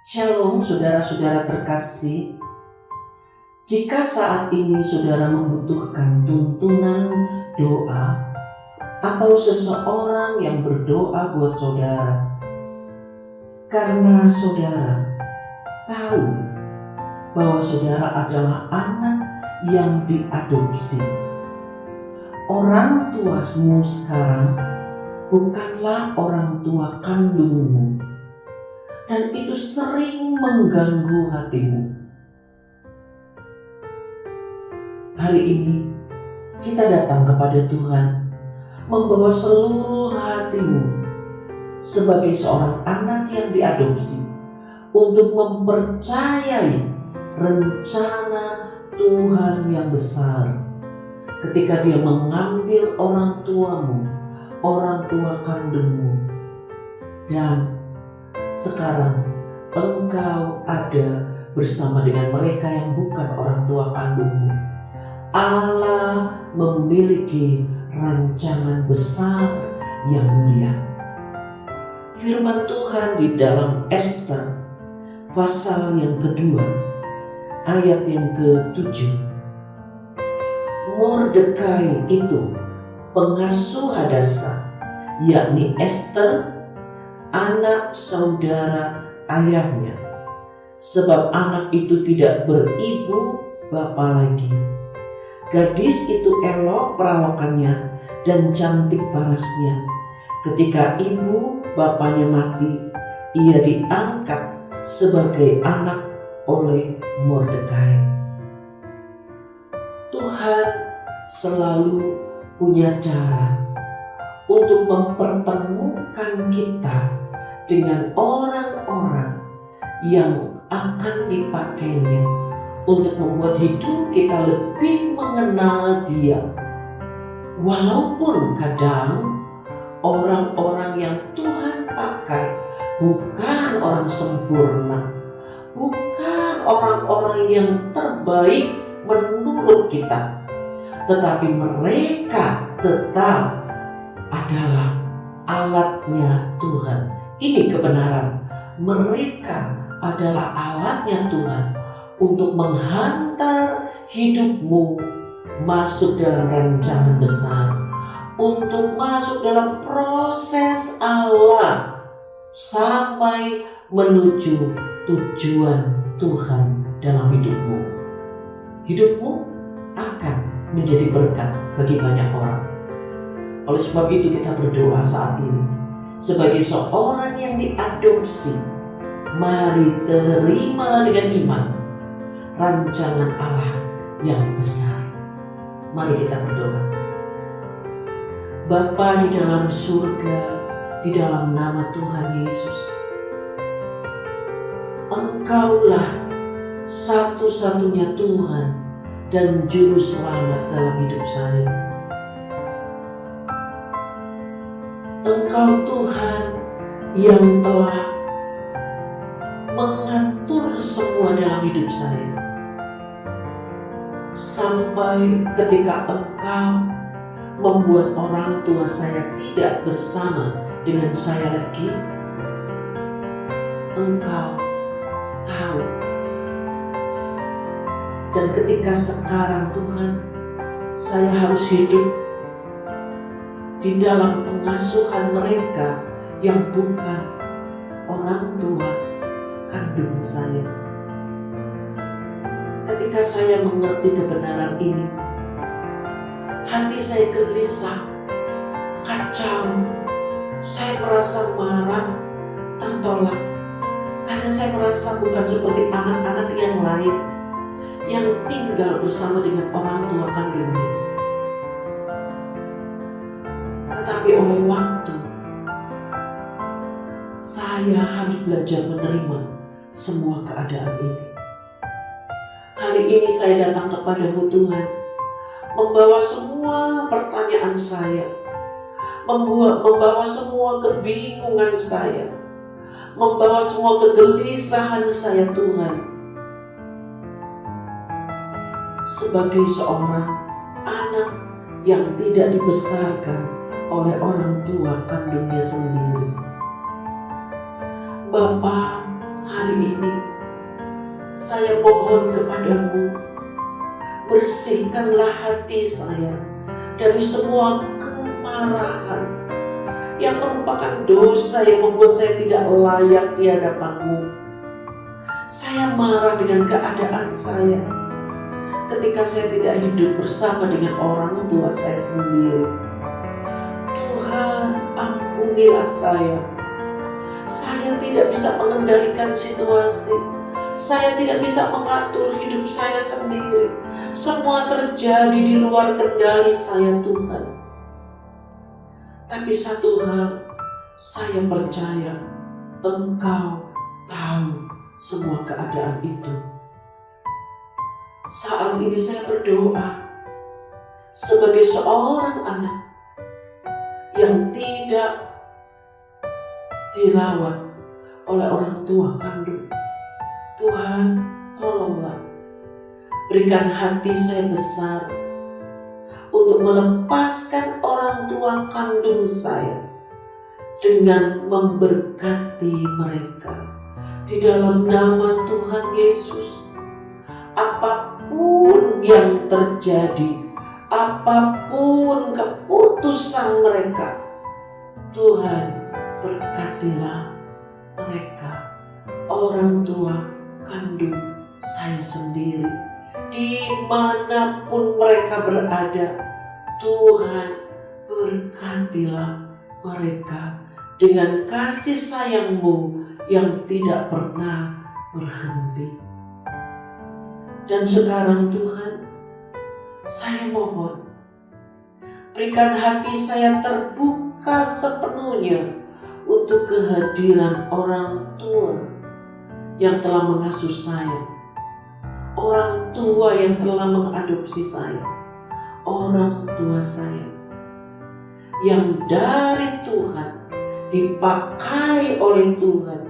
Shalom saudara-saudara terkasih. Jika saat ini saudara membutuhkan tuntunan doa atau seseorang yang berdoa buat saudara, karena saudara tahu bahwa saudara adalah anak yang diadopsi, orang tuamu sekarang bukanlah orang tua kandungmu, dan itu sering mengganggu hatimu. Hari ini kita datang kepada Tuhan membawa seluruh hatimu sebagai seorang anak yang diadopsi untuk mempercayai rencana Tuhan yang besar ketika Dia mengambil orang tuamu, orang tua kandungmu, dan sekarang engkau ada bersama dengan mereka yang bukan orang tua kandungmu. Allah memiliki rancangan besar yang mulia. Firman Tuhan di dalam Ester pasal yang kedua ayat yang ke-7. Mordekai itu pengasuh Hadasa, yakni Ester, anak saudara ayahnya, sebab anak itu tidak beribu bapa lagi. Gadis itu elok perawakannya dan cantik parasnya. Ketika ibu bapaknya mati, ia diangkat sebagai anak oleh Mordekai. Tuhan selalu punya cara untuk mempertemukan kita dengan orang-orang yang akan dipakainya untuk membuat hidup kita lebih mengenal Dia. Walaupun kadang orang-orang yang Tuhan pakai bukan orang sempurna, bukan orang-orang yang terbaik menurut kita, tetapi mereka tetap adalah alatnya Tuhan. Ini kebenaran. Mereka adalah alatnya Tuhan untuk menghantar hidupmu masuk dalam rancangan besar, untuk masuk dalam proses Allah sampai menuju tujuan Tuhan dalam hidupmu. Hidupmu akan menjadi berkat bagi banyak orang. Oleh sebab itu kita berdoa saat ini sebagai seorang yang diadopsi. Mari terimalah dengan iman rancangan Allah yang besar. Mari kita berdoa. Bapa di dalam surga, di dalam nama Tuhan Yesus, Engkaulah satu-satunya Tuhan dan Juru Selamat dalam hidup saya. Engkau Tuhan yang telah mengatur semua dalam hidup saya, sampai ketika Engkau membuat orang tua saya tidak bersama dengan saya lagi. Engkau tahu. Dan ketika sekarang Tuhan, saya harus hidup di dalam pengasuhan mereka yang bukan orang tua kandung saya. Ketika saya mengerti kebenaran ini, hati saya gelisah, kacau. Saya merasa marah, tertolak, karena saya merasa bukan seperti anak-anak yang lain yang tinggal bersama dengan orang tua kandungnya. Tetapi oleh waktu, saya harus belajar menerima semua keadaan ini. Hari ini saya datang kepadamu Tuhan, membawa semua pertanyaan saya, membawa semua kebingungan saya, membawa semua kegelisahan saya Tuhan. Sebagai seorang anak yang tidak dibesarkan oleh orang tua kandungnya sendiri, Bapa, hari ini saya mohon kepadamu, bersihkanlah hati saya dari semua kemarahan yang merupakan dosa yang membuat saya tidak layak di hadapanmu. Saya marah dengan keadaan saya ketika saya tidak hidup bersama dengan orang tua saya sendiri. Tuhan, ampunilah saya. Saya tidak bisa mengendalikan situasi. Saya tidak bisa mengatur hidup saya sendiri. Semua terjadi di luar kendali saya, Tuhan. Tapi satu hal, saya percaya Engkau tahu semua keadaan itu. Saat ini saya berdoa sebagai seorang anak yang tidak dirawat oleh orang tua kandung. Tuhan, tolonglah berikan hati saya besar untuk melepaskan orang tua kandung saya dengan memberkati mereka di dalam nama Tuhan Yesus. Apapun yang terjadi, apapun keputusan mereka, Tuhan, berkatilah mereka, orang tua kandung saya sendiri, dimanapun mereka berada. Tuhan, berkatilah mereka dengan kasih sayang-Mu yang tidak pernah berhenti. Dan sekarang Tuhan, saya mohon, berikan hati saya terbuka sepenuhnya untuk kehadiran orang tua yang telah mengasuh saya, orang tua yang telah mengadopsi saya, orang tua saya yang dari Tuhan dipakai oleh Tuhan,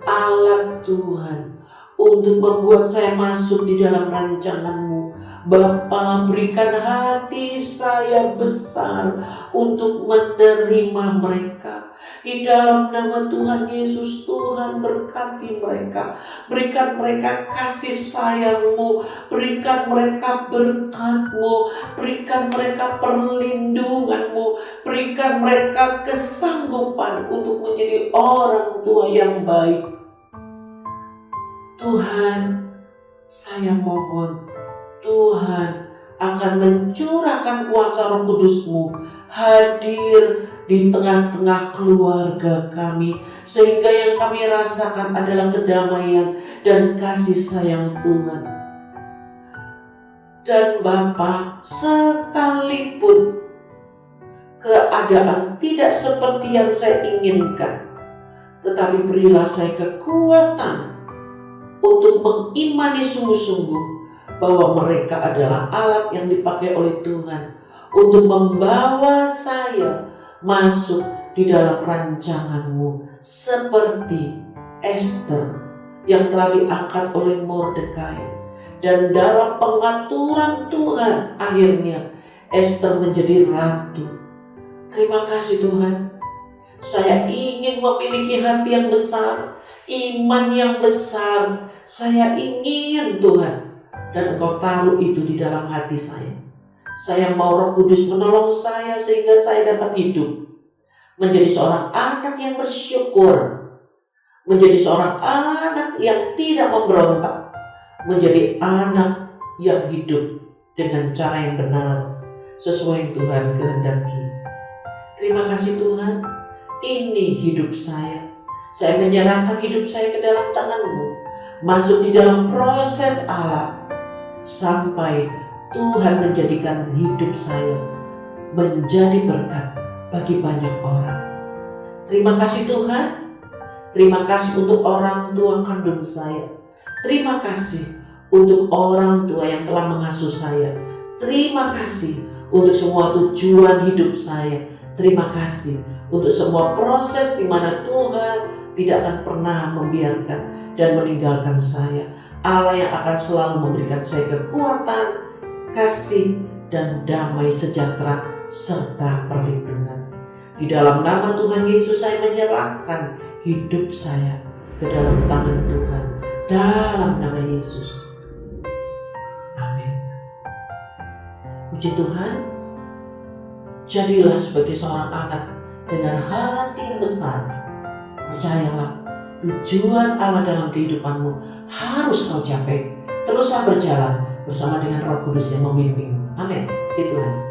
alat Tuhan untuk membuat saya masuk di dalam rancangan-Mu. Bapa, berikan hati saya besar untuk menerima mereka. Di dalam nama Tuhan Yesus, Tuhan berkati mereka. Berikan mereka kasih sayang-Mu. Berikan mereka berkat-Mu. Berikan mereka perlindungan-Mu. Berikan mereka kesanggupan untuk menjadi orang tua yang baik. Tuhan, saya mohon Tuhan akan mencurahkan kuasa Roh Kudus-Mu hadir di tengah-tengah keluarga kami, sehingga yang kami rasakan adalah kedamaian dan kasih sayang Tuhan. Dan Bapa, sekalipun keadaan tidak seperti yang saya inginkan, tetapi berilah saya kekuatan untuk mengimani sungguh-sungguh bahwa mereka adalah alat yang dipakai oleh Tuhan untuk membawa saya masuk di dalam rancangan-Mu, seperti Esther yang telah diangkat oleh Mordekai. Dan dalam pengaturan Tuhan, akhirnya Esther menjadi ratu. Terima kasih Tuhan. Saya ingin memiliki hati yang besar, iman yang besar. Saya ingin Tuhan, dan Engkau taruh itu di dalam hati saya. Saya mau Roh Kudus menolong saya sehingga saya dapat hidup menjadi seorang anak yang bersyukur, menjadi seorang anak yang tidak memberontak, menjadi anak yang hidup dengan cara yang benar sesuai yang Tuhan kehendaki. Terima kasih Tuhan. Ini hidup saya. Saya menyerahkan hidup saya ke dalam tangan-Mu, masuk di dalam proses Allah sampai Tuhan menjadikan hidup saya menjadi berkat bagi banyak orang. Terima kasih Tuhan. Terima kasih untuk orang tua kandung saya. Terima kasih untuk orang tua yang telah mengasuh saya. Terima kasih untuk semua tujuan hidup saya. Terima kasih untuk semua proses di mana Tuhan tidak akan pernah membiarkan dan meninggalkan saya. Allah yang akan selalu memberikan saya kekuatan, kasih, dan damai sejahtera serta perlindungan. Di dalam nama Tuhan Yesus saya menyerahkan hidup saya ke dalam tangan Tuhan. Dalam nama Yesus. Yesus. Amin. Puji Tuhan, jadilah sebagai seorang anak dengan hati yang besar. Percayalah, tujuan Allah dalam kehidupanmu harus kau capai. Teruslah berjalan bersama dengan Roh Kudus yang memimpinmu. Amin. Puji Tuhan.